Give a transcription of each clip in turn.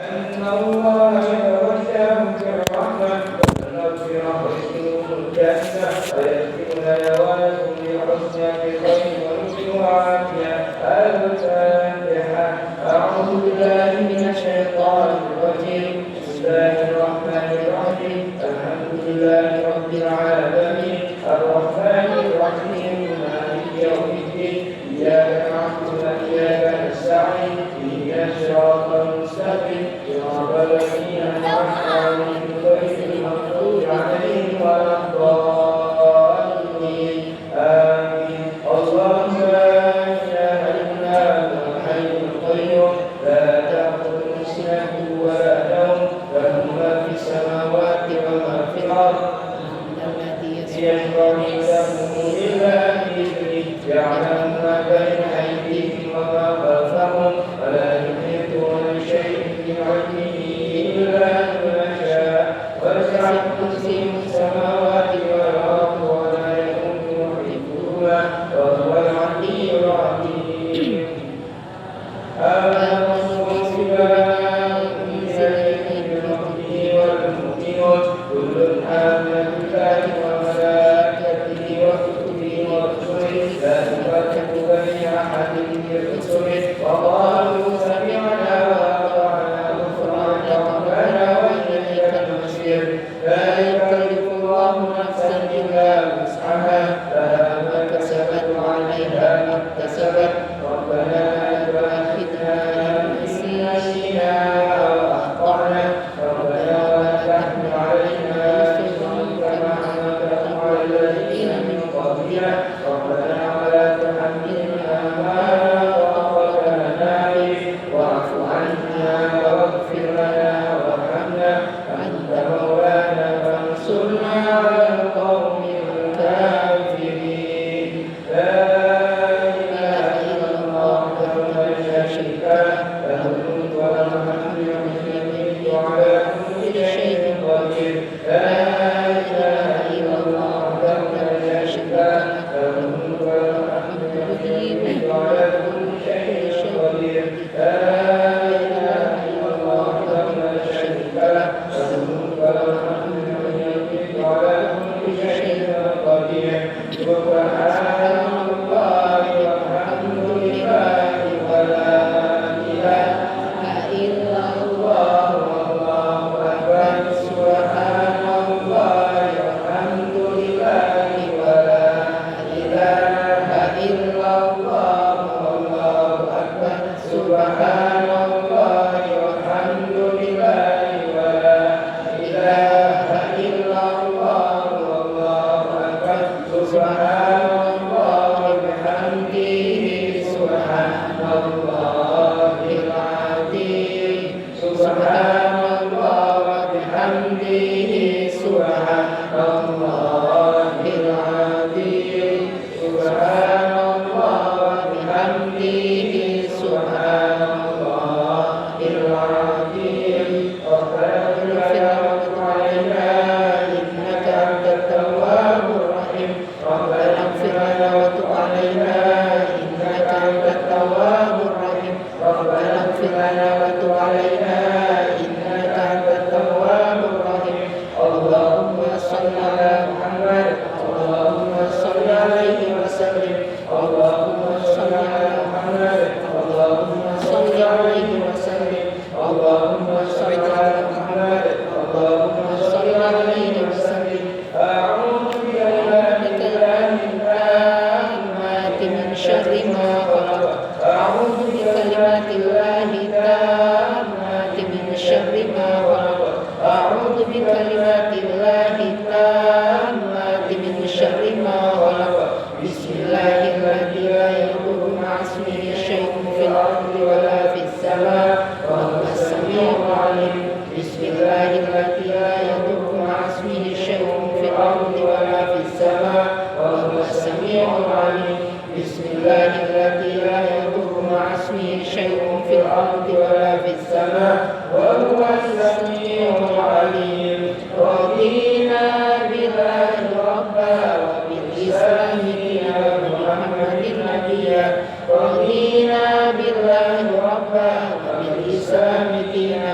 أن الله يتغشاهم بالرحمة والمغفرة ويدخلهم الجنة ويغفر لنا ولكم بالحسنى بالخير واليسر والعافية. الفاتحة. أعوذ بالله من الشيطان الرجيم. بسم الله الرحمن الرحيم. الحمد لله رب العالمين الرحمن الرحيم مالك يوم الدين. إياك نعبد وإياك نستعين. اهدنا الصراط المستقيم صراط الذين أنعمت عليهم غير المغضوب عليهم ولا الضالين. آمين. اللهم لا إله إلا أنت الحي القيوم لا تأخذه سنة ولا نوم له ما في السماوات وما في الأرض يشفع عنده إلا بإذنه يعلم ما بين أيديهم وما خلفهم ولا يحيطون بشيء من علمه إلا بما شاء وسع كرسيه السماوات والأرض ولا يؤوده حفظهما وهو العلي العظيم. آمنوا بما أنزل إليه من ربه والمؤمنون كل آمن بالله وملائكته وكتبه ورسله لا نفرق بين أحد من رسله وقالوا سمعنا وأطعنا غفرانك ربنا وإليك المصير. لا يكلف الله نفسا إلا وسعها لها ما كسبت وعليها ما اكتسبت. ربنا لا تؤاخذنا إن نسينا أو أخطأنا ربنا ولا تحمل علينا إصرا كما حملته على الذين من قبلنا ربنا ولا تحملنا ما لا طاقة لنا به واعف عنا واغفر لنا وارحمنا أنت مولانا فانصرنا على القوم الكافرين. لا إله إلا الله وحده لا شريك له له الملك وله الحمد يحيي وعلى كل شيء قدير. لا إله إلا الله وحده لا شريك له له الملك وله الحمد يحيي وعلى كل شيء قدير. لا إله إلا الله وحده لا شريك له له الملك وله الحمد يحيي وعلى كل شيء قدير. سبحان الله والحمد لله ولا إله إلا الله والله أكبر. سبحان الله والحمد لله ولا إله إلا الله والله أكبر. سبحان الله والحمد لله ولا إله إلا الله والله أكبر. سبحان الله وبحمده سبحان الله العظيم. سبحان الله وبحمده سبحان الله العظيم. سبحان الله وبحمده سبحان الله العظيم. ربنا اغفر علينا إنك أنت التواب الرحيم. ربنا اغفر لنا وتب علينا إنك أنت التواب الرحيم. ربنا اغفر لنا وتب علينا إنك أنت التواب الرحيم. اللهم صل على محمد اللهم صل عليه وسلم. اللهم صل على محمد اللهم صل عليه وسلم. اللهم صل على محمد اللهم صل عليه وسلم. أعوذ بكلماتك التامات من شر ما خلق. أعوذ بكلمات الله التامات من شر ما خلق. أعوذ بكلمات الله التامات من شر ما خلق. بسم الله الذي لا يضر مع اسمه شيء في الأرض ولا في السماء وهو السميع العليم. بسم الله الذي لا يضر مع اسمه شيء في الأرض ولا في السماء وهو السميع العليم. بسم الله الذي لا يضر مع اسمه شيء في الأرض ولا في السماء وهو السميع العليم. رضينا بالله ربا وبالإسلام دينا وبمحمد نبيا. رضينا بالله ربا وبالإسلام دينا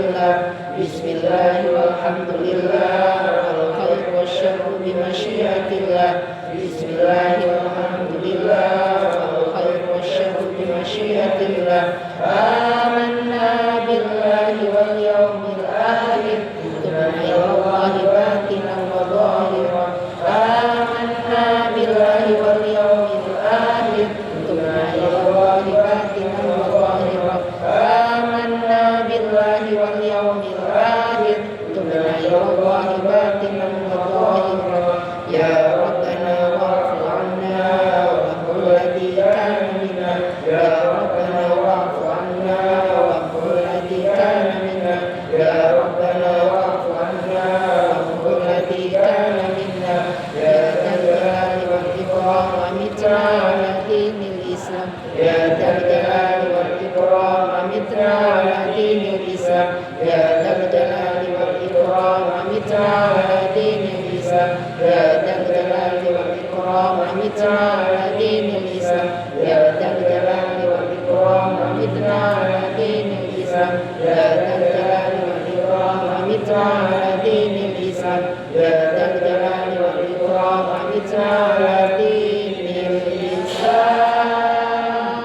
lillah. Bismillah walhamdulillah wal khair wasyarru bimasyiatillah. Bismillah walhamdulillah wal khair wasyarru bimasyiatillah. Amanna billahi wal yawmil akhir. Tubna ilallahi batinan wa zahiran. Amanna billahi wal yawmil akhir. Tubna ilallahi batinan wa zahiran. Amanna billahi wal yawmil akhir. Tubna ilallahi batinan wa zahiran. Ya Rabbana wa'fu 'anna wa qul ladzi kana minna. Ya Rabbana wa'fu 'anna wa qul ladzi kana minna. Ya Rabbana wa'fu 'anna wa qul ladzi kana minna. Ya dzal jalali wal ikram amitna 'ala dinil Islam. Ya dzal jalali wal ikram amitna 'ala dinil Islam. Ya dzal jalali wal ikram amitna 'ala dinil Islam. Ya dzal jalali wal ikram amitna 'ala dinil Islam. Ya dzal jalali wal ikram amitna 'ala dinil Islam. Ya dzal jalali wal ikram amitna 'ala dinil Islam. Ya dzal jalali wal ikram amitna 'ala dinil Islam.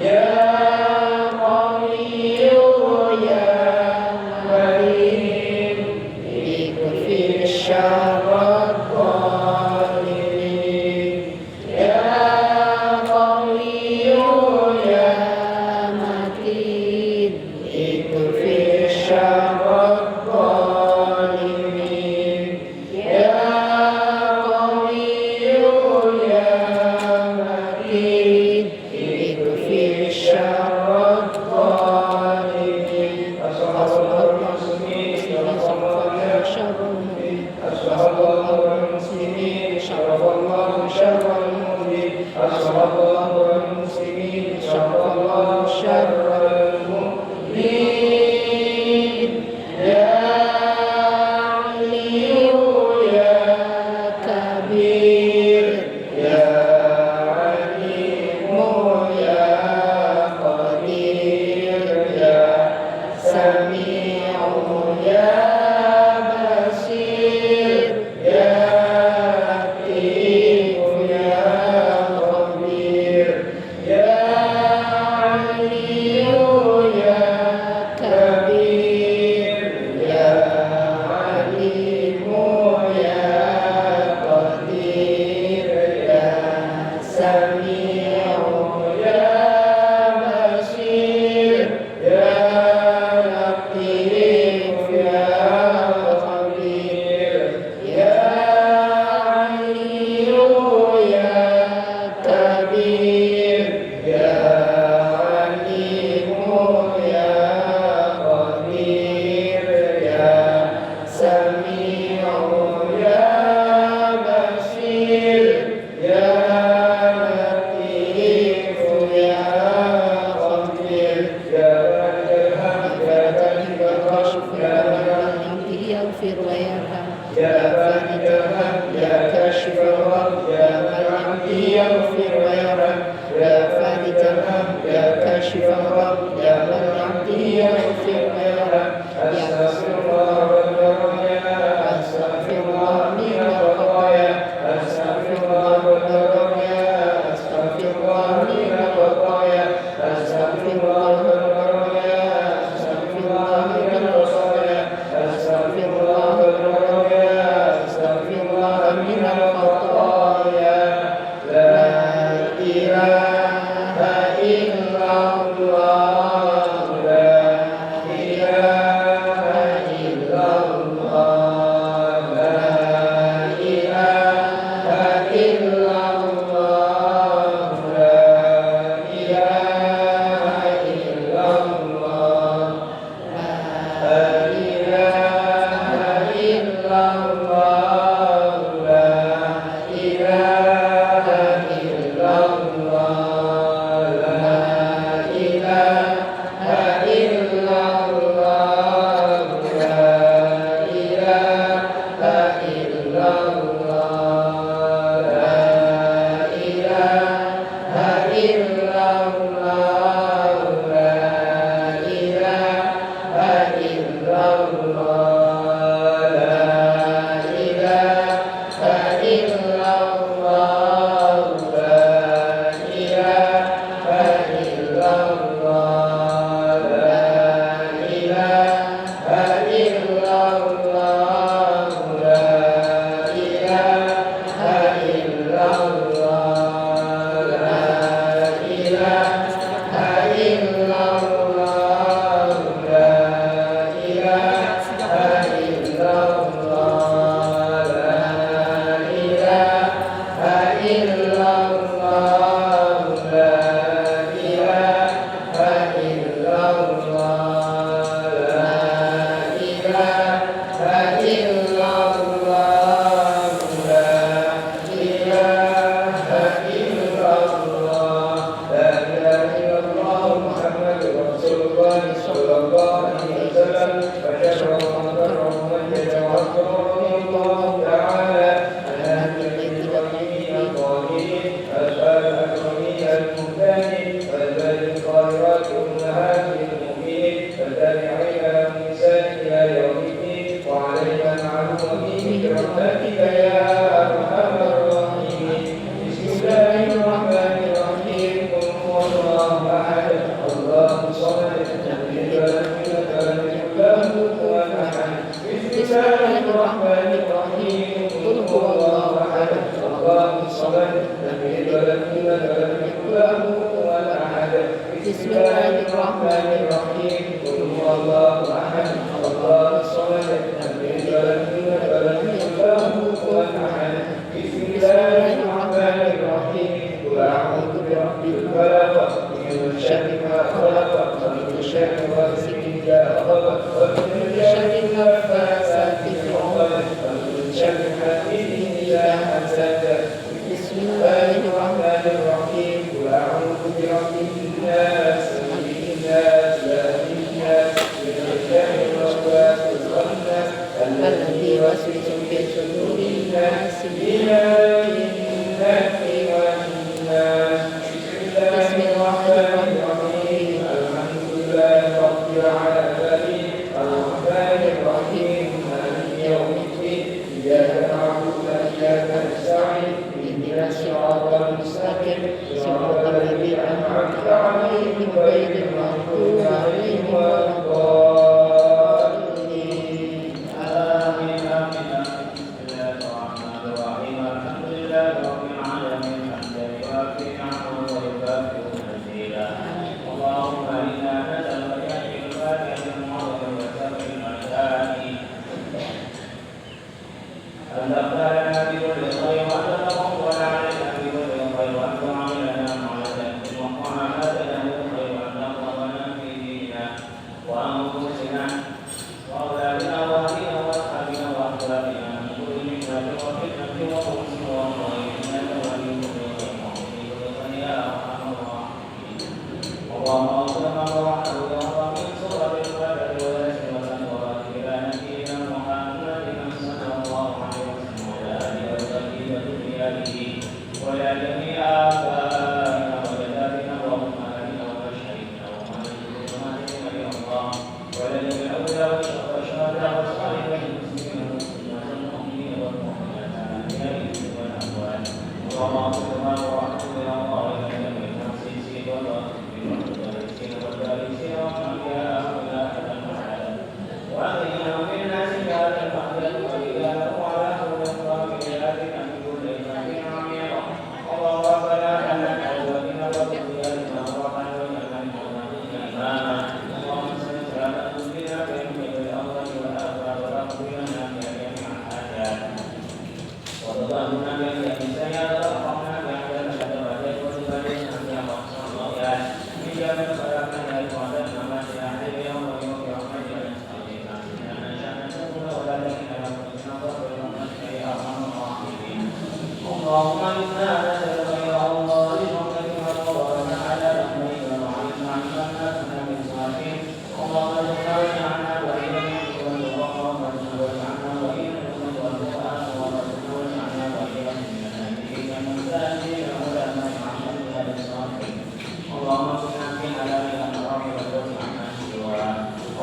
Ya Qawiyyu ya Karim, ikfir syarra dhalimin. Ya Qawiyyu ya Matin, ikfir syarra dhalimin. Ya Qawiyyu ya Matin, ikfir syarra dhalimin. Hasbunallahu wal muslimin syarrul mu'minin. Hasbunallahu wal muslimin syarrul mu'minin. Ya Aliyu ya Kabir. Ya Alimu ya Qadir. Ya Sami'u ya Basir. Ya Latif ya Khabir. Ya Aliyu ya Kabir. Ya Alimu ya Qadir. Ya Sami'u ya Basir. Ya Latif ya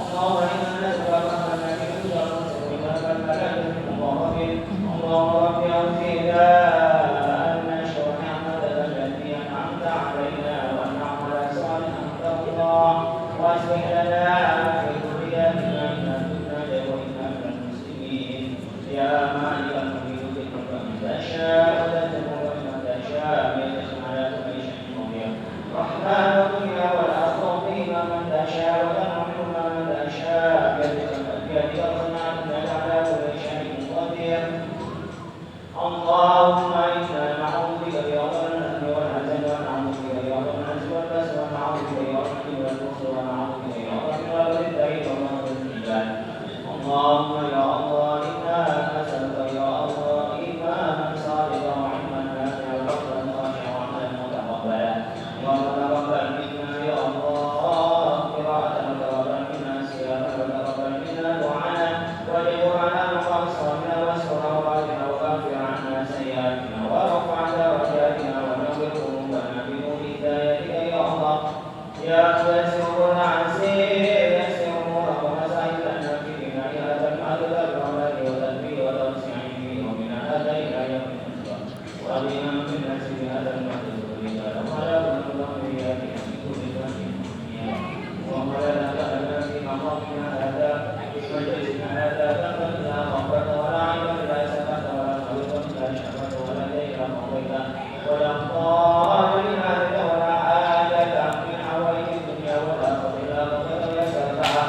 اللهم إنا نسألك يا الله إنا نسألك يا الله إيمانا صادقا وعلما نافعا وقلبا خاشعا وعملا متقبلا اللهم تقبل منا يا الله قراءة وتقبل منا صياما وتقبل منا دعاء واجبر على مقام صومنا واستر عوراتنا وغفر عنا سيئاتنا وارفع درجاتنا ونور قلوبنا بنور هدايتك يا الله يا ميسر كل عسير يسر امورك ومسائلنا في بنائها تجعل الأولاد والتدبير وتوسع فيه ومن هذا إلى يوم القيامة وأبينا من نسل هذا المحدث رجالا ولا بلغ ذرياتنا في كل ذنب اللهم لا تدعنا في مقامنا هذا في مجلسنا هذا ذنبا لا مغفرة ولا عيبا لا سكت ولا مريضا لا شفاة ولا دين قضيت ولا قال لهذا ولا حاجة من حوائج الدنيا والآخرة إلا قضيت ويسرتها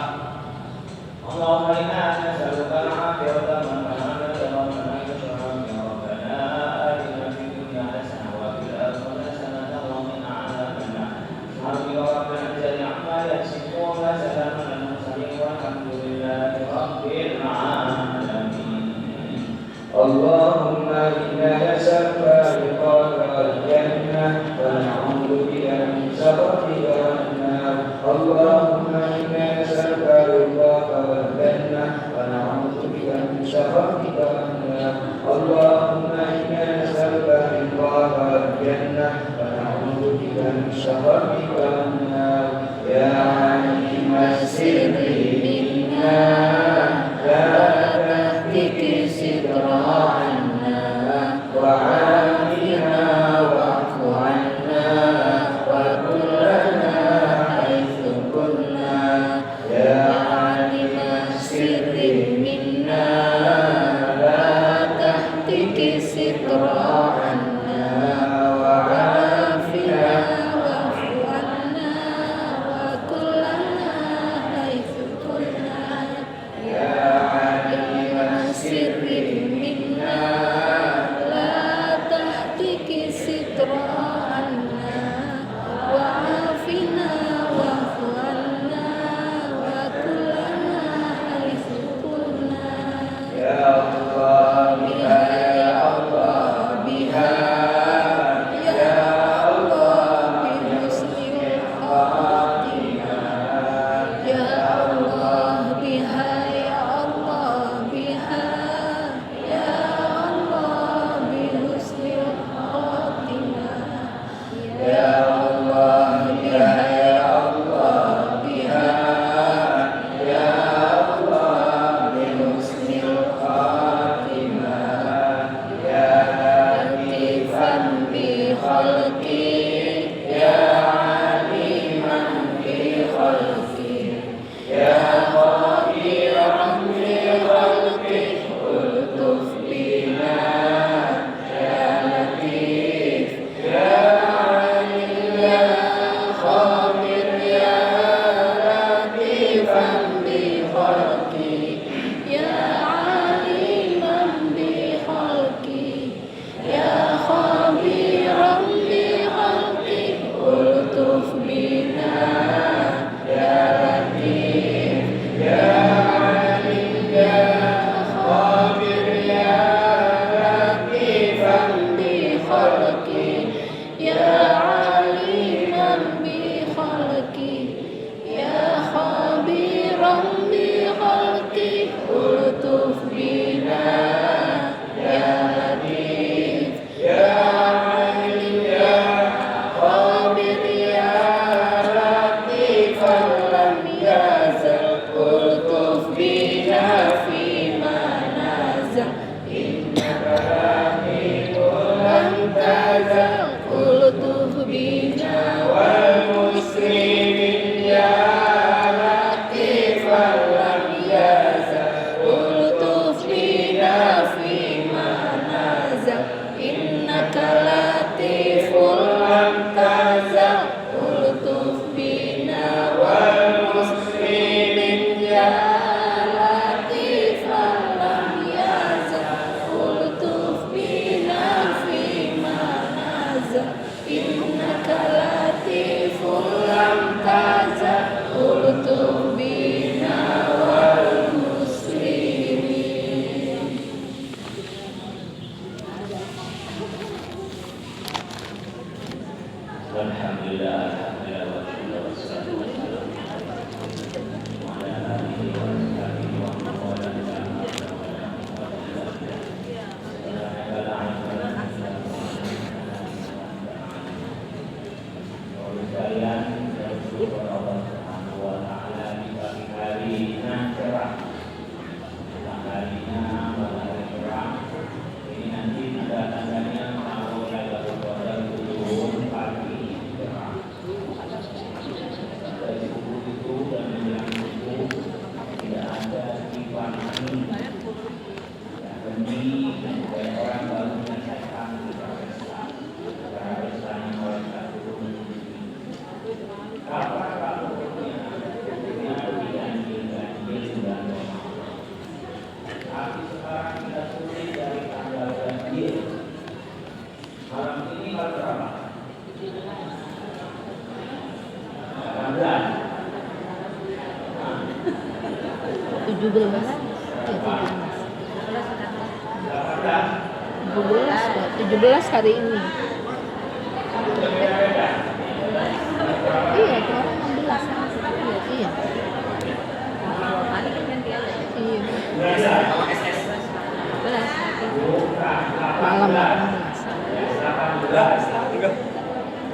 اللهم إنا نسألك العافية والأمانة والأمانة والشرف يا ربنا آتنا في الدنيا حسنة وفي الآخرة حسنة وقنا عذاب النار سبحان ربنا العزة عما يصفون وسلام على المرسلين والحمد لله رب العالمين اللهم إنا نسألك رضاك والجنة ونعوذ بك من سخطك والنار اللهم إنا نسألك رضاك والجنة ونعوذ بك من سخطك والنار اللهم إنا نسألك رضاك والجنة ونعوذ بك من سخطك والنار يا عليم السر منا لا تهتك ستر عنا وعافنا واعف عنا وكن لنا حيث كنا يا عالم السر منا لا تهتك ستر عنا وعافنا واعف عنا Tapi sekarang kita sulit dari tanggal banjir. Malam ini malam berapa? 18. 17 ya 17 hari ini. Iya, kemarin 16. Iya. Iya. Malam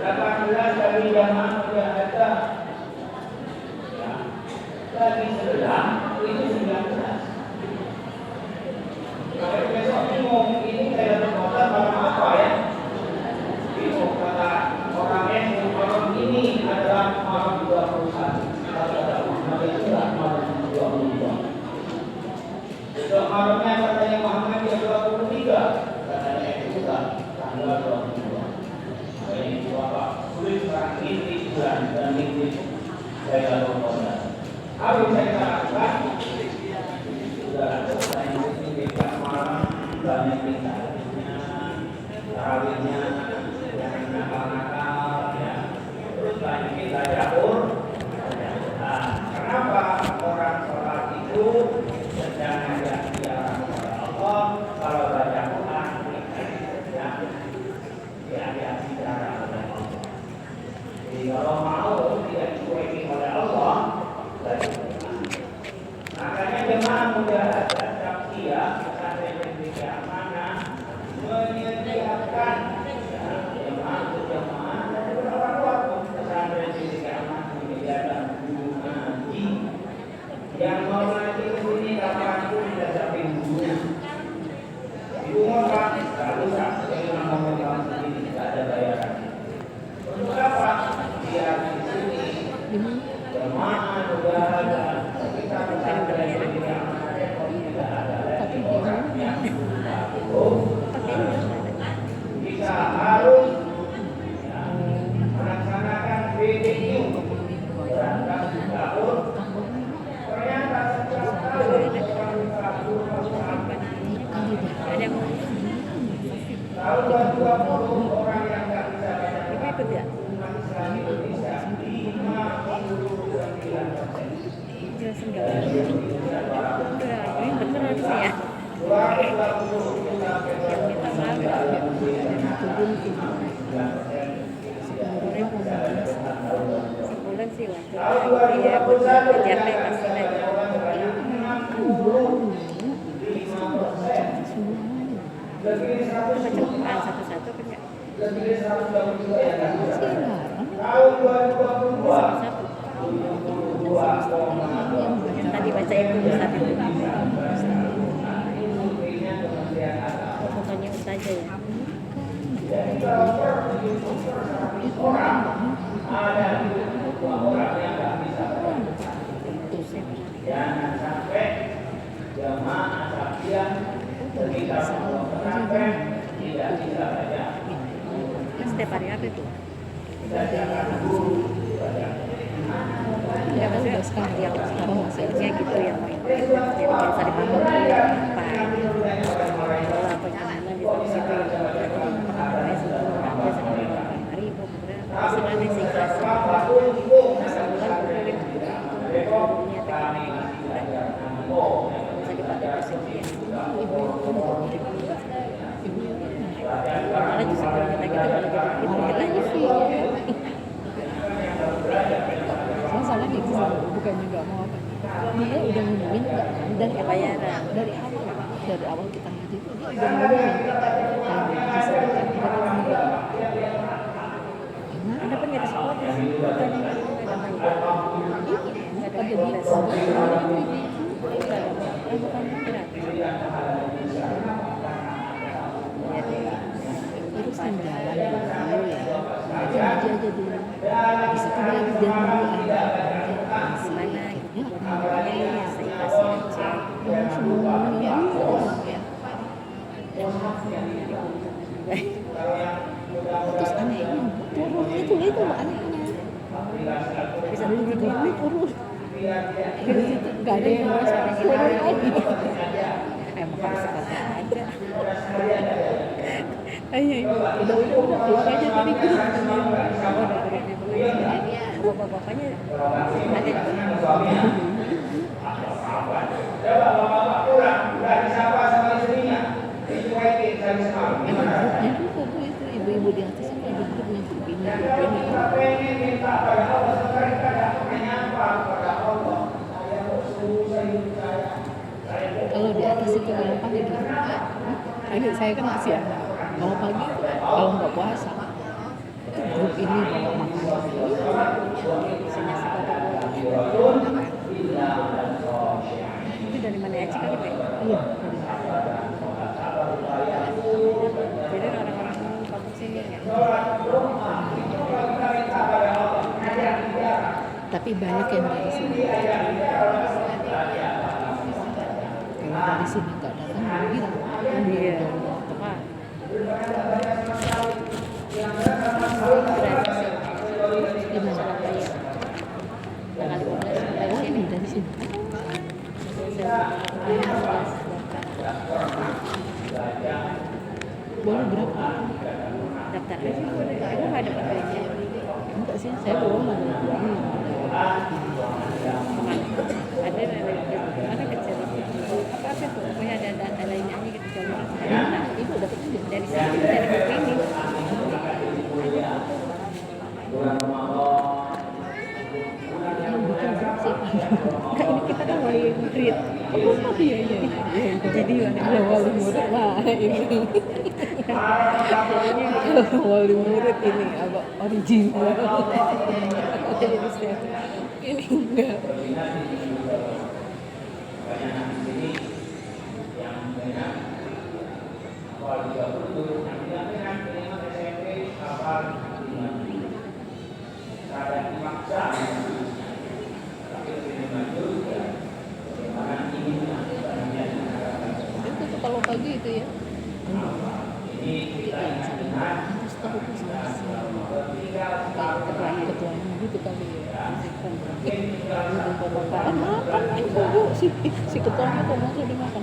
18 dari jamaah sudah ada. Lagi sedang itu 19. Kalau besok bingung ini saya berkota malam apa ya? Bingung kata orangnya malam ini adalah malam 21. Tapi ada malam itu malam 22. Besok malamnya katanya Muhammad yang 23. Katanya itu tanggal 22. Ini Bapak sulit sekarang ini bulan dan ini saya berkota. Harus saya katakan sudah saya ini malam banyak tinggalnya, tarawihnya, yang nakal-nakal, ya. Terus banyak kita dapur. Nah, kenapa orang sholat itu sedang mengajak diarah kepada Allah kalau baca Quran ya diajak bicara oleh Allah. Jadi kalau mau tidak dicuekin oleh Allah, makanya jemaah muda dan Syafia pesantren Indonesia Amanah menyediakan jemaah dari beberapa waktu pesantren Indonesia Amanah menyediakan guru ngaji yang mau ngaji ke sini kapanpun tidak sampai gurunya. Ibu Pak, tidak usah, jangan ngomong sendiri, tidak ada bayaran. Untuk apa? Biar di sini jemaah muda dan kita pesantren Indonesia Amanah tidak ada lagi orang yang kita harus melaksanakan PDQ berangkat tahun. Ternyata setiap tahun tahun 2020 orang yang nggak bisa baca umat Islam Indonesia 5,5 sih waktu dia kejarnya pasti lagi. Baca Quran satu-satu kan ya? Yang tadi baca itu Ustaz itu. Bukannya Ustaz aja ya? Jangan sampai jamaah Syafia ketika mau pesantren tidak bisa baca. Kan setiap hari apa itu? Ya maksudnya yang maksudnya gitu yang jadi biasa dipakai apa? Kalau apa nyala di situ yang sebenarnya sih kelas sebulan bisa dipakai persediaan malah justru kalau kita gitu malah jadi kita aja sih masalah itu bukannya nggak mau apa dia udah ngumumin dari bayaran dari awal kita ngaji itu dia udah ngumumin kalau diserahkan kita ada pun nggak ada sekolah bukan ada di terus jalan dulu ya ngaji aja dulu di situ lagi dia mana gitu ya seikhlasnya aja semua ya terus anehnya turun itu anehnya bisa turun turun nggak ada yang merasa turun lagi Iya, udah keluar aja tadi grup. Oh, udah grupnya pengajian. Bapak-bapaknya ada Coba bapak-bapak kurang, udah disapa sama istrinya. Dicuekin cari semalam. Grupnya juga tuh itu ibu-ibu di atas itu ada grupnya grup ini. Kita pengen minta pada Allah sekali kadang menyapa kepada Allah. Saya susah hidup saya. Kalau di atas itu kalau pagi gitu. ini saya kan masih ada. Kalau pagi itu kalau nggak puasa grup ini bawa makanan. Isinya sekolah. Itu dari mana aja kali Pak? Iya. Jadi orang-orang kampung sini ya. Tapi banyak yang dari sini. Kalau dari sini nggak datang, dia bilang. Iya. Tepat. Di mana? Surabaya. Tanggal 15 dari Oh, sini. ini dari sini. Boleh berapa? Daftar aja. Aku nggak dapat gaji. Enggak sih, saya belum ada. Ada mana kecil. Apa tuh? Pokoknya ada data lainnya aja gitu kalau ada. Ibu dapat aja. Dari sini dari buku ini. Yang bikin grup siapa? Enggak, ini kita kan wali murid. Oh iya. Jadi Kalau wali murid lah ini. Kalau wali murid ini apa original. Ini enggak. Itu tuh kalau pagi itu ya. Harus tahu ketuanya gitu kali ya. Bapak-bapak makan itu bu si ketuanya kok masih dimakan.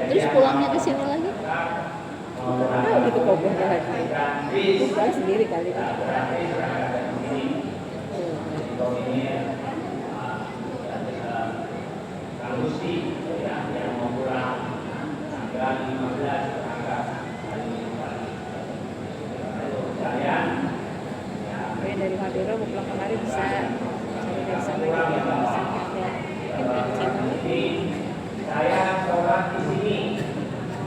Terus pulangnya ke sini lagi? Tahu gitu kobornya lagi. Bukan sendiri kali itu. Dari Madura mau pulang kemari bisa cari dari sana gitu ya. Bisa ada mungkin di channel. Saya sholat di sini.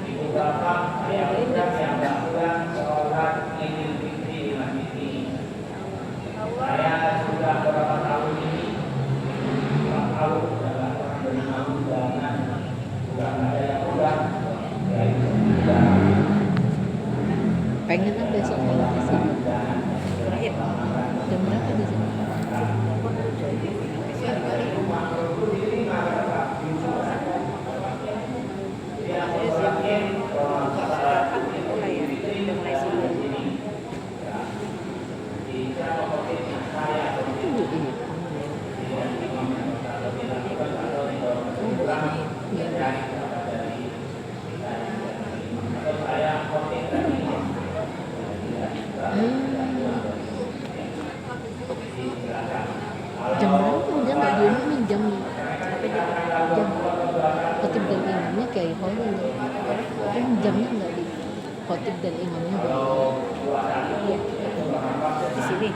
Ibu bapak saya undang yang pulang sholat Idul Fitri di masjid ini. Saya sudah berapa tahun ini? Berapa tahun sudah nggak pernah menerima undangan. Sudah nggak ada yang undang. Ya itu sudah. Pengen kan besok kalau ke sini. Jam berapa di sini? Jam berapa? Dia nggak diumumin jam khotib dan imamnya kayak Holil. Kan jamnya nggak di khotib dan imamnya Iya. Di sini.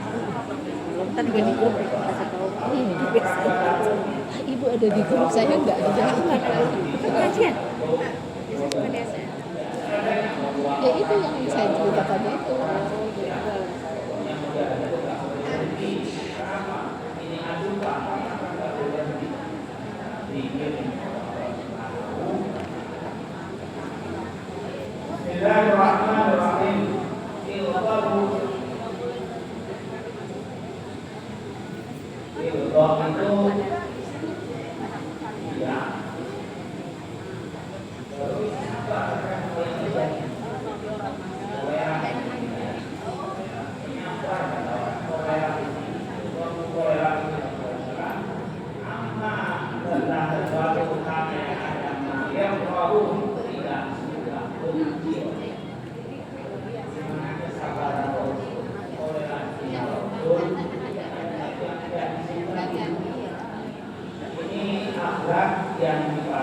Belum tadi gue di grup kasih tahu. Ibu ada di grup, saya nggak ada. Pengajian. Bisa cuma desa. Ya itu yang saya cerita tadi itu.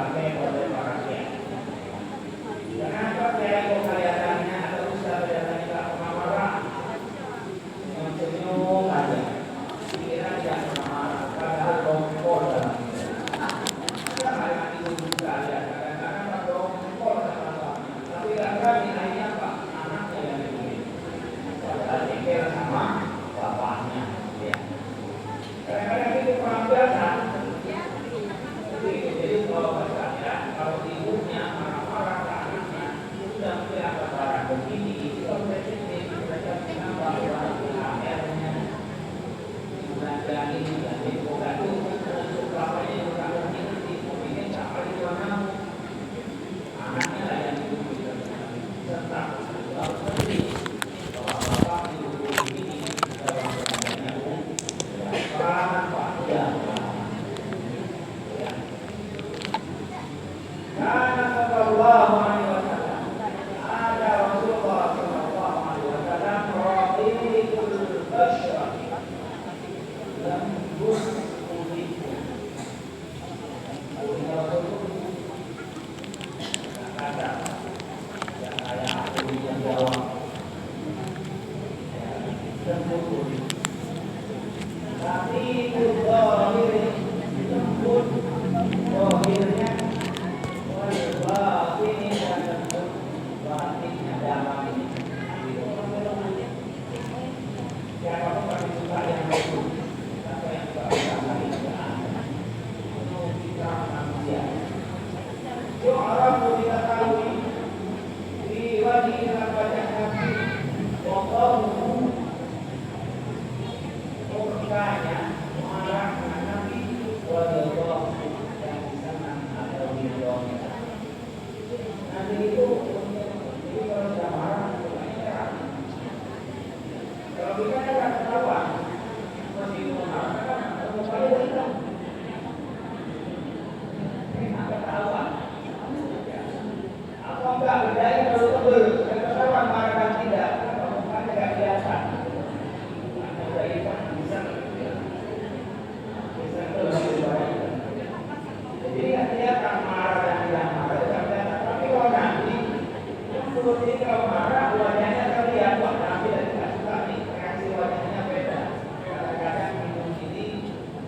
dipakai oleh para kiai. Kenapa kiai kok kelihatannya atau ustaz kelihatannya tak marah? Senyum aja. Kira dia marah. Padahal kompor dalam kadang-kadang itu juga ya. Kadang-kadang kompor sama. Tapi kadang-kadang nilainya apa? Anaknya yang dibeli. Padahal pikir sama bapaknya. Ya. Kadang-kadang itu kurang biasa. Jadi kalau misalnya kalau ibunya marah-marah ke anaknya itu sudah kelihatan barang begini itu sensitif mereka kenapa akhirnya bukan ini jadi bukan itu untuk bapaknya bukan ini mungkin siapa di mana anaknya lah yang itu serta kalau seperti kalau bapak itu begini dalam pengalaman pak ya. Karena sallallahu alaihi wasallam ada Rasulullah sallallahu alaihi wasallam rafiqul bashar lembut muliku. Kata yang saya aku yang jawab lembut muliku. Tapi itu lembut zahirnya wah ini dan lembut batinnya dalam ini. Siapa pun pasti suka yang lembut. Siapa yang suka lain kita manusia. Yo orang kita tahu di wajib wajah Nabi Muhammad mukanya marah Nabi wajah yang senang atau ridhonya. Nabi itu kalau sudah marah kalau kita tidak ketahuan masih marah kan mukanya hitam. Tidak ketahuan. Apa enggak bedain kalau tebel ketahuan marah kan tidak mukanya tidak biasa. Jadi kelihatan marah dan tidak marah itu kelihatan. Tapi kalau nanti menurut ini kalau marah wajahnya terlihat wah nanti dan tidak suka nih reaksi wajahnya beda. Kadang-kadang minum ini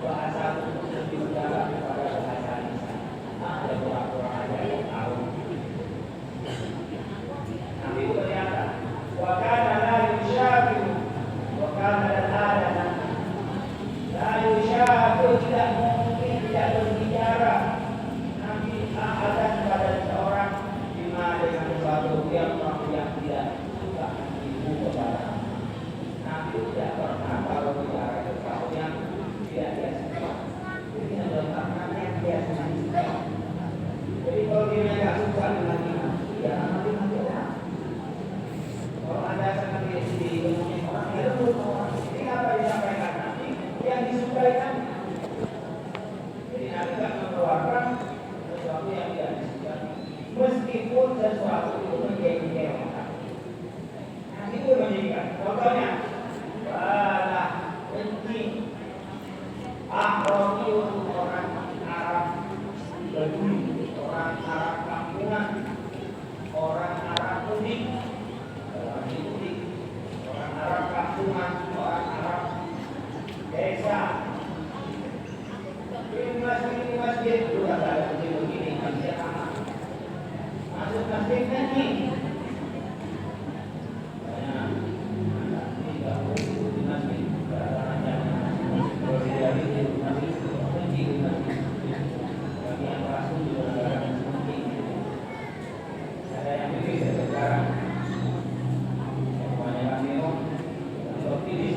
bahasa untuk lebih dalam daripada bahasa lisan. Ada pura-pura aja yang tahu. Nanti itu kelihatan. Wakana la yusyafiru wakana al-adana la yusyafiru tidak mungkin tidak berbicara Nabi ahadan pada seorang bima dengan sesuatu yang tidak suka ibu kepada Nabi tidak pernah kalau bicara sesuatu yang tidak dia suka. Jadi adalah karena yang dia suka. Jadi kalau dia tidak suka dengan Nabi, ya Nabi tidak. Kalau ada seperti di ilmunya orang itu ini apa disampaikan Nabi yang disukai Nabi. Jadi Nabi tidak mengeluarkan sesuatu yang tidak disukai, meskipun sesuatu itu menjadi orang. Nah itu menjadikan. Contohnya, balah kencing, Ahromi untuk orang Arab Badui, orang Arab kampungan, orang Arab mudik. Orang Arab kampungan, orang Arab desa. Ini masjid sudah ada begini masjid aman. Masuk masjid nanti. Ada yang begini sekarang. Semuanya kami seperti di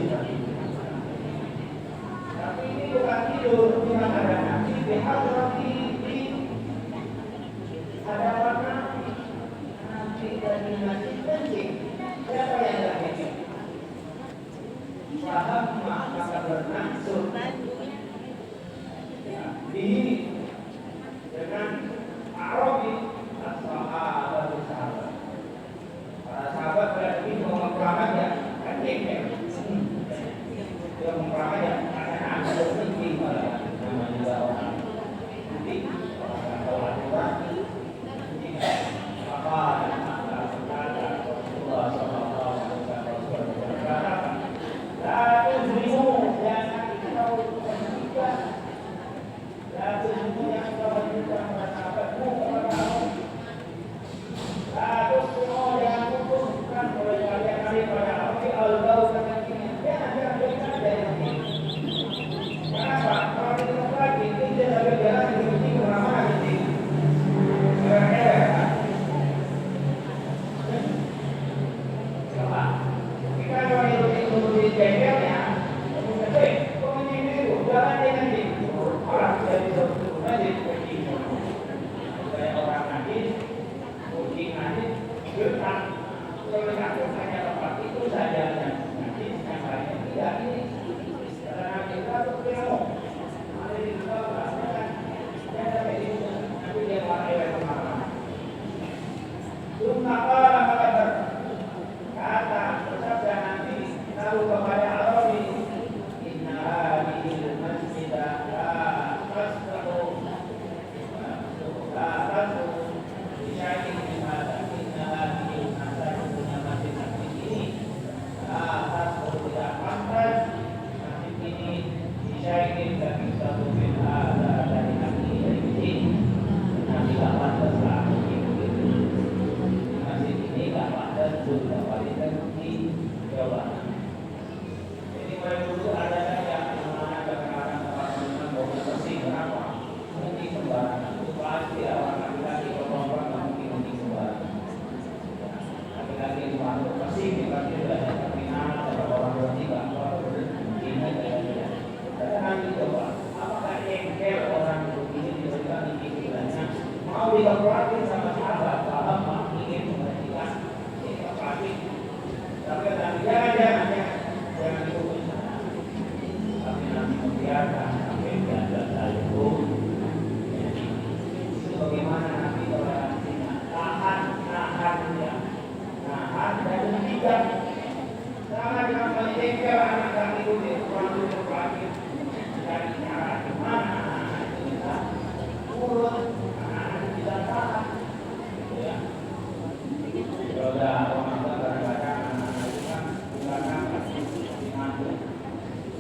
mau dikeperakin sama sahabat, sahabat ingin menghentikan dikeperakin. Tapi kata jangan dihukum sana. Tapi nanti membiarkan sampai dia itu. Itu bagaimana nanti toleransinya? Tahan ya, tahan dan tidak. Jangan menjengkel anak kami itu terlalu berpikir dari cara gimana kita urut anak kita tahan. Ya. Kalau ada orang tua kadang-kadang anak itu kan bukan dimantu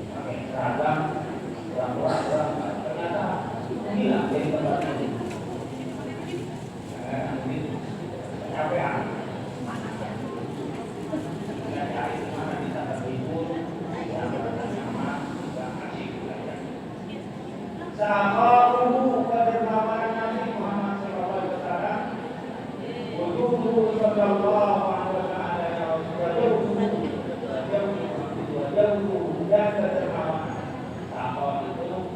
pakai seragam, kurang ternyata hilang dari tempat ini. Capean. Sahabu kebersamaan Nabi Muhammad SAW, Wujudu sallallahu alaihi wasallam, wajauhu dan kebersamaan. Sahabat itu orang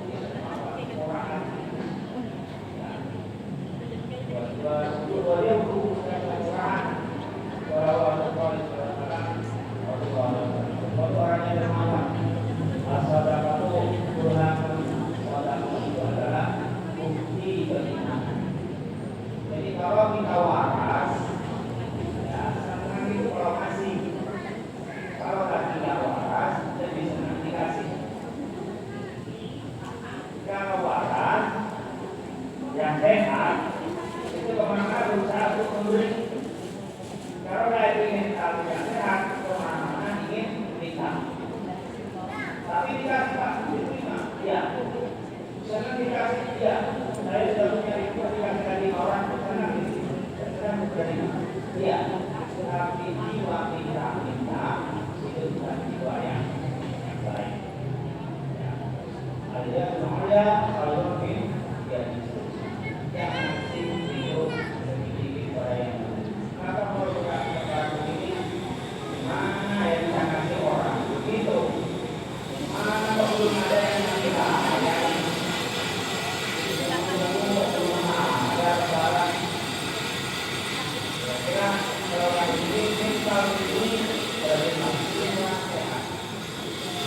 wajauhu dan kebersamaan. Orang yang dermawan, as-sadaqatu burhanun adalah bukti beriman. Jadi kalau kita waras, ya senang itu kalau kasih. Kalau tidak waras, lebih senang dikasih. Kalau waras, yang sehat, itu kemana berusaha untuk memberi. Kalau lagi ingin tahu yang sehat, kemana ingin berikan. Tapi dikasih Pak, diterima, ya. Senang dikasih dia. Saya sudah punya itu dikasih dari orang senang menerima. Iya. Tapi jiwa kita itu bukan jiwa yang baik. Ada kalau mungkin dia yang masih hidup sedikit pada yang maka kalau kita katakan ini mana yang kita kasih orang begitu mana belum ada yang kita hayati.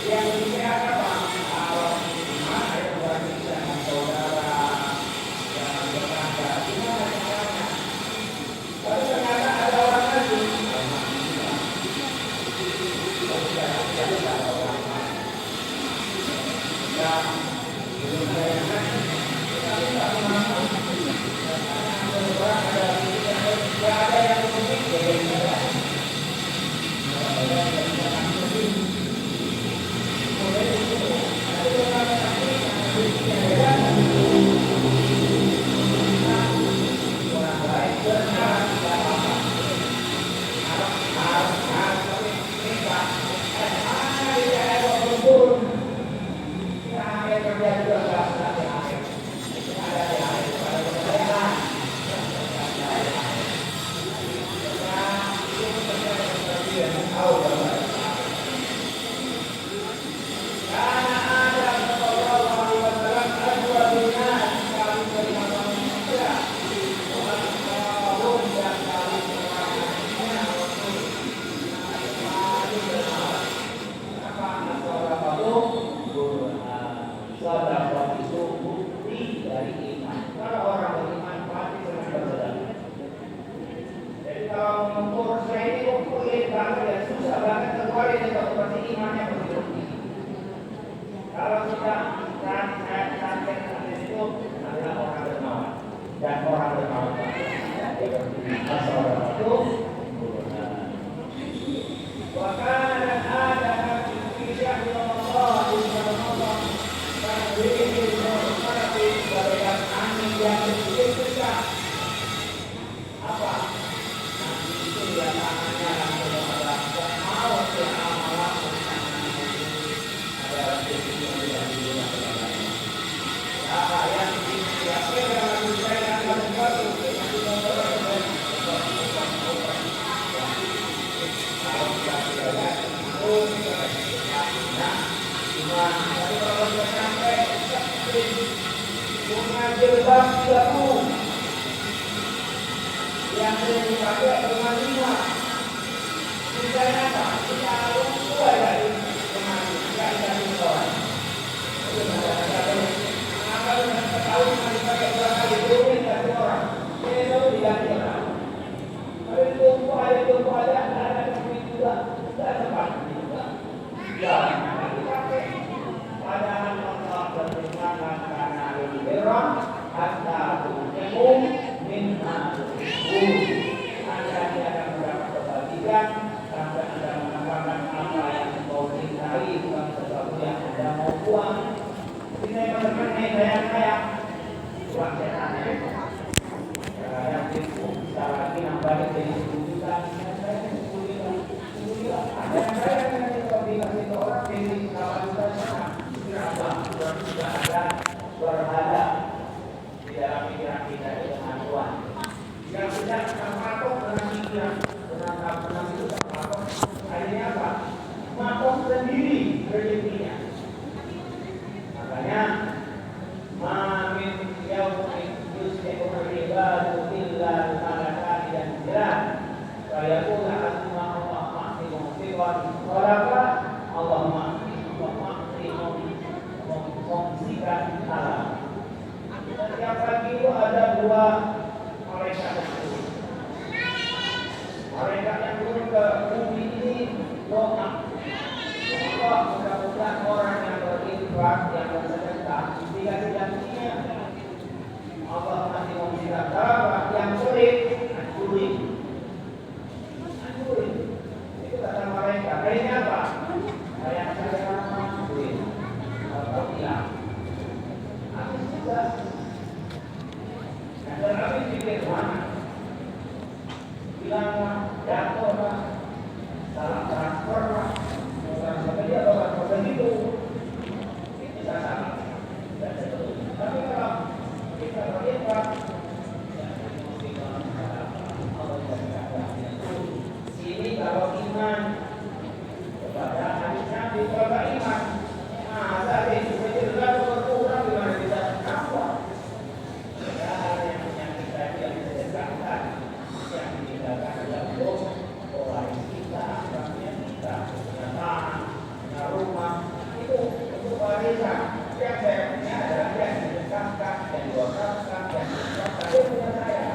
Yang sehat apa? Kalau mana yang berarti dengan saudara yang berkata gimana caranya? Tapi ternyata ada orang lagi. Ada yang kalau kita itu adalah orang dermawan dan orang dermawan itu bahkan ada kisah Allah di dalam dan ini bagaikan angin yang besar apa nanti itu dia tangannya langsung ada mau amalan yang yang sering dipakai cuma 5. Misalnya apa? Kita harus keluar dari kemari, tidak dari kawan. Itu kenapa setahun masih pakai 2 kali, boleh ganti orang. Ini tahu diganti orang. Kalau itu ada duit juga, tidak sempat juga. Ya, nanti pakai. Padahal Allah berfirman karena al-birra hatta tunfiqu mimma tuhibun. Anda akan mendapat kebahagiaan sampai Anda mendapatkan apa yang kau cintai, bukan sesuatu yang Anda mau buang. Ini teman-teman bayang-bayang uang setan yang itu bisa lagi nambah jadi 10 juta, saya 10 juta. Ada yang saya kalau dikasih ke orang jadi 8 juta sekarang. Sudah ada berada di dalam pikiran kita dengan Tuhan. Yang tidak terpatok dengan pikiran, dengan itu terpatok. Akhirnya apa? Matok sendiri rezekinya. Makanya, mamin yaumin yusbihu al-ibadu illa al-malakani dan jiran. Saya pun akan Allah ma'fiqan walaupun Allah fungsikan alam. Setiap pagi itu ada 2 malaikat yang turun. Malaikat yang turun ke bumi ini doa. Allah mudah-mudahan orang yang berinfak, yang bersedekah dikasih gantinya. Allah masih memberikan apa yang sulit, hancurin. Itu kata malaikat. Kayaknya apa? Kayak saya hancurin. Bilang habis juga dan habis pikir mana bilang jatuh lah salah transfer lah sampai dia bawa begitu itu salah dan seterusnya. Tapi kalau kita berlipat sini kalau iman kepada hadis Nabi kepada iman masa itu berjalan berkurang gimana bisa apa? Hal yang kita tidak bisa dekatkan, yang ditinggalkan adalah orang kita, orangnya kita, punya tanah, punya rumah, itu untuk warisan. Yang saya punya adalah yang didekatkan, yang diwakafkan, yang didekatkan. Itu punya saya.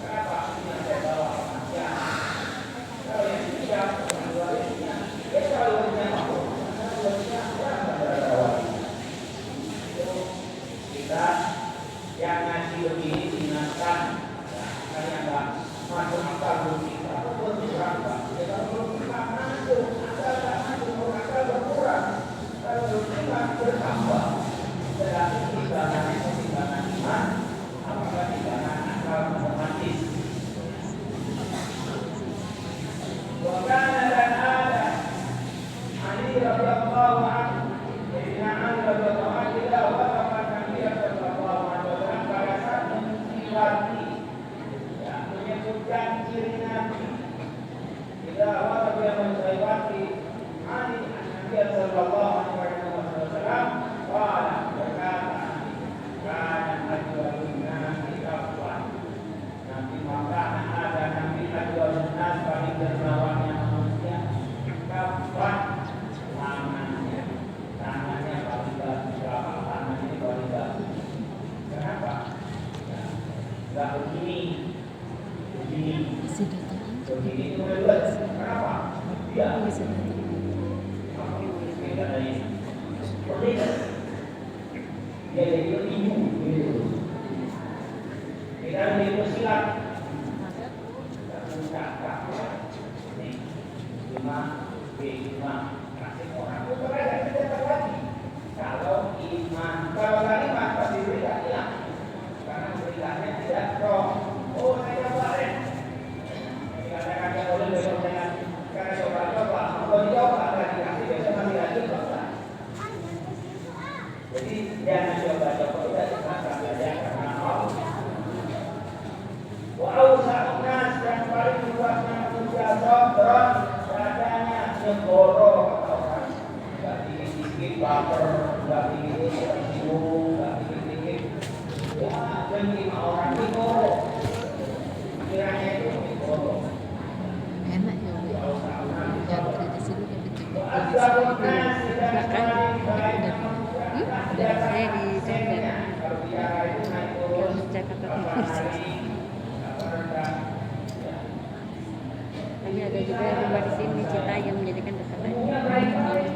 Kenapa? Ini yang saya bawa kematian. Kalau yang tidak, yang warisnya, ya kalau punya aku, kita yang ngaji begini diingatkan karena enggak masuk akal kita belum bisa kita belum bisa masuk akal berkurang kalau belum bisa bertambah tetapi timbangan iman apakah timbangan akal matematis bukan dan ada Ali radhiyallahu anhu Sayyidina Ali radhiyallahu anhu tidak wafat Nabi sallallahu alaihi wasallam pada saat menyifati menyebutkan ciri Nabi tidak wafat dia menyifati Ali Nabi sallallahu alaihi wasallam qala berkata kana ajwalun nasi kafwan Nabi maka ada Nabi ajwalun nas paling dermawannya manusia kafwan tangannya paling bagus, tangannya paling bagus. Kenapa? Enggak begini itu bebas. Kenapa? Dia beda dari politik. Dia jadi ibu gitu. Kita lebih silat. Ini 5 kasih orang itu mereka tidak lagi. Kalau iman, kalau iman pasti berikan ya. Karena berikannya tidak roh. Oh saya kemarin. Dikatakan dia boleh besok dengan karena coba-coba. Kalau dicoba lagi kasih besok masih lagi coba. Jadi jangan coba-coba tidak dikatakan saja karena Allah. Wa'ausa'unas yang paling luasnya manusia sabran badannya segoro Tapi ada juga rumah di sini Citayam, jadi kan dekat aja.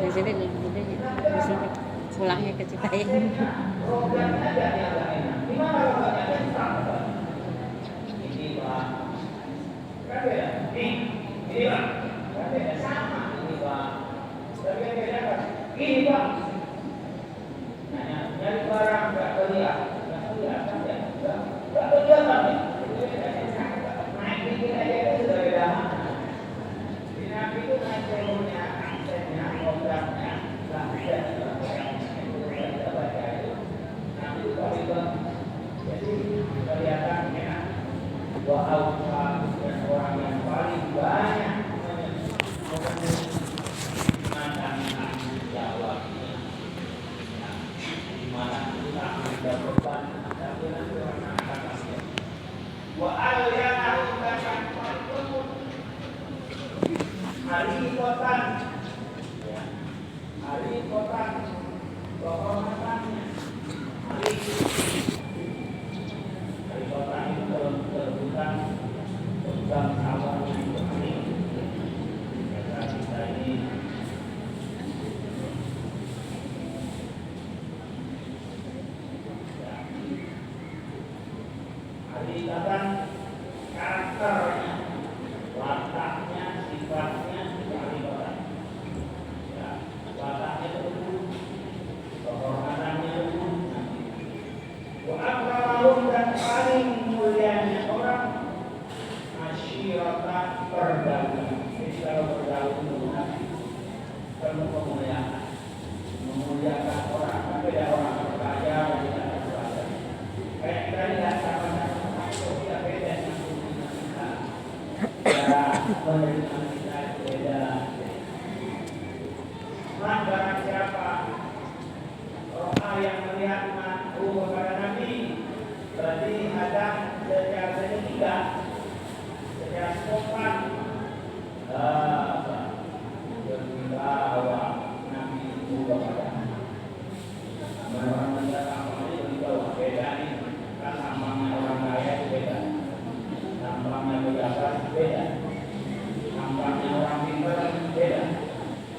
Di sini di sini pulangnya ke Citayam. Ini Pak, nyari barang nggak kelihatan, nggak kelihatan nih. Naik dikit aja itu sudah beda. Naik itu naik semuanya, aksennya, kodratnya, nggak bisa. Nanti kalau itu, jadi kelihatan enak. Wow, dan orang yang paling banyak karakternya, wataknya, sifatnya, kearifan. Ya, wataknya itu, kehormatannya itu. Wa akramahum dan paling mulianya orang masyarakat perdagangan. Jadi kalau bergaul dengan penuh kemuliaan, memuliakan orang, tapi ada orang berkaya dan tidak berkaya. Kayak kita lihat sama-sama. Menerima kita beda. Barang siapa orang yang melihat makhluk kepada Nabi, berarti ada secara setiga, secara sopan, berwibawa Nabi itu kepada orang melihat apa ini berwibawa. Beda nih, kan tampangnya orang kaya itu beda, tampangnya pejabat beda. Tampaknya orang pintar beda.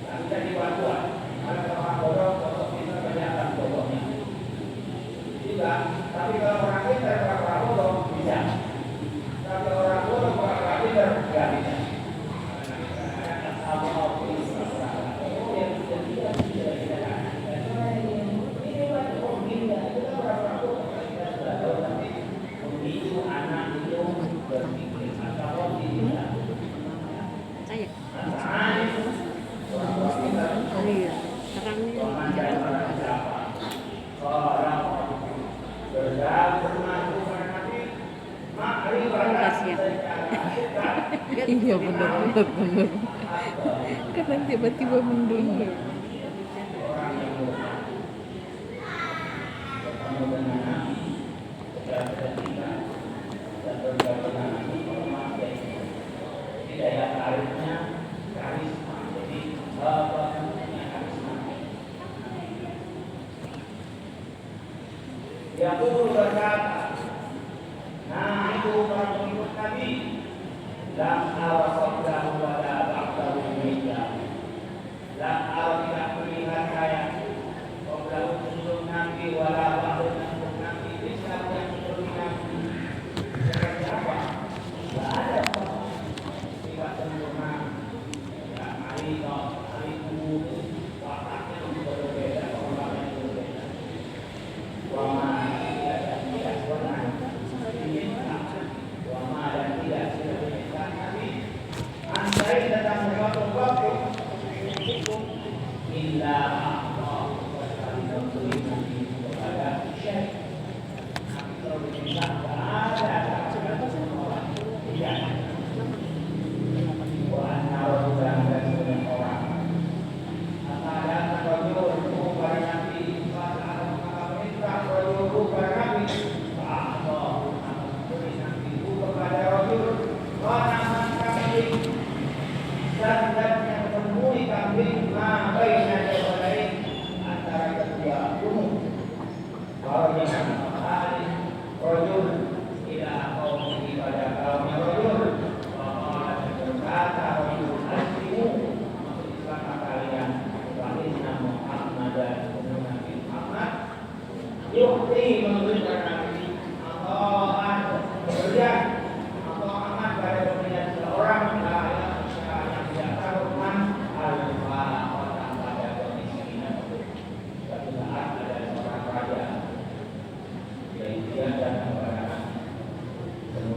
Tak bisa dibuat-buat. Ada orang bodoh, orang pintar kelihatan bodohnya. Tidak. Tapi kalau orang pintar, orang bodoh bisa. Tapi orang bodoh, orang pintar tidak bisa. Iya, terangnya. Iya benar. Karena tiba-tiba mendengar. Daya tariknya karisma. Jadi dia pun berkata, nah itu para pengikut Nabi, lam arafaqlahu wa la ba'dahu mita, lam araf tidak melihat saya, qablahu sebelum Nabi wa la ba'dahu sebelum Nabi, Islam yang sebelum Nabi. Seperti apa? Tidak ada tidak sempurna. Ya, hari wataknya juga berbeda, orangnya juga berbeda. Wama tidak sempurna. Wama dan tidak sempurna Nabi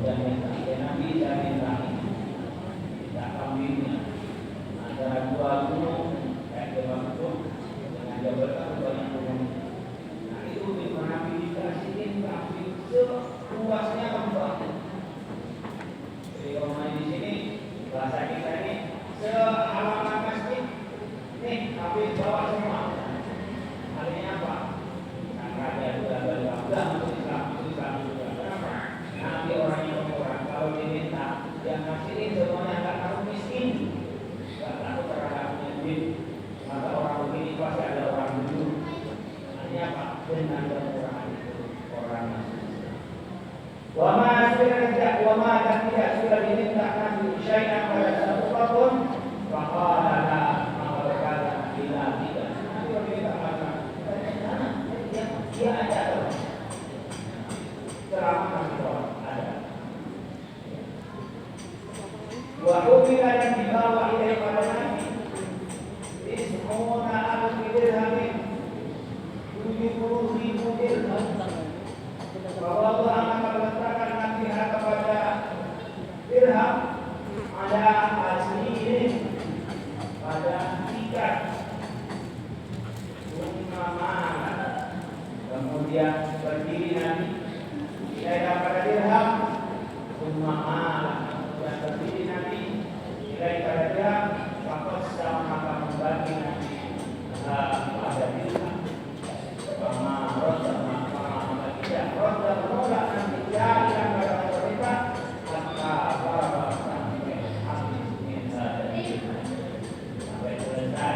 jamin Nabi jamin langit tidak kambingnya antara dua gunung kayak Jabal Uhud dengan Jabal Uhud banyak gunung. Nah itu Nabi dikasihin kambing seluasnya lembah. Jadi kalau main di sini bahasa kita ini sehalaman masjid nih kambing bawa semua. Artinya apa? Karena dia sudah berbangga untuk Islam juga. Kenapa? Nabi orangnya orang kalau diminta yang ngasihin semuanya nggak takut miskin, nggak takut terhadap duit. Maka orang begini pasti ada orang dulu. Artinya apa? Dengan kemurahan itu orang masih. Wama dan tidak sudah diminta Nabi syai'an pada satu apapun, faqala maka berkata bila tidak. Nabi berkata maka dia ada ceramah ada. Wa ubila dan dibawa ilai pada Nabi ismuna al-dirhamin 70.000 dirham. Bahwa Allah akan meletakkan Nabi kepada dirham ada asliin pada ikat kemudian berdiri Nabi tidak pada dirham kemudian berdiri Nabi tidak pada dirham maka sama membagi Nabi pada dirham sama roda tidak roda menolak Nabi yang pada pemerintah maka para sampai habis minta dan sampai selesai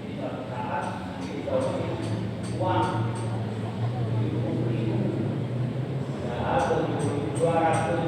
di suatu saat kita uang 200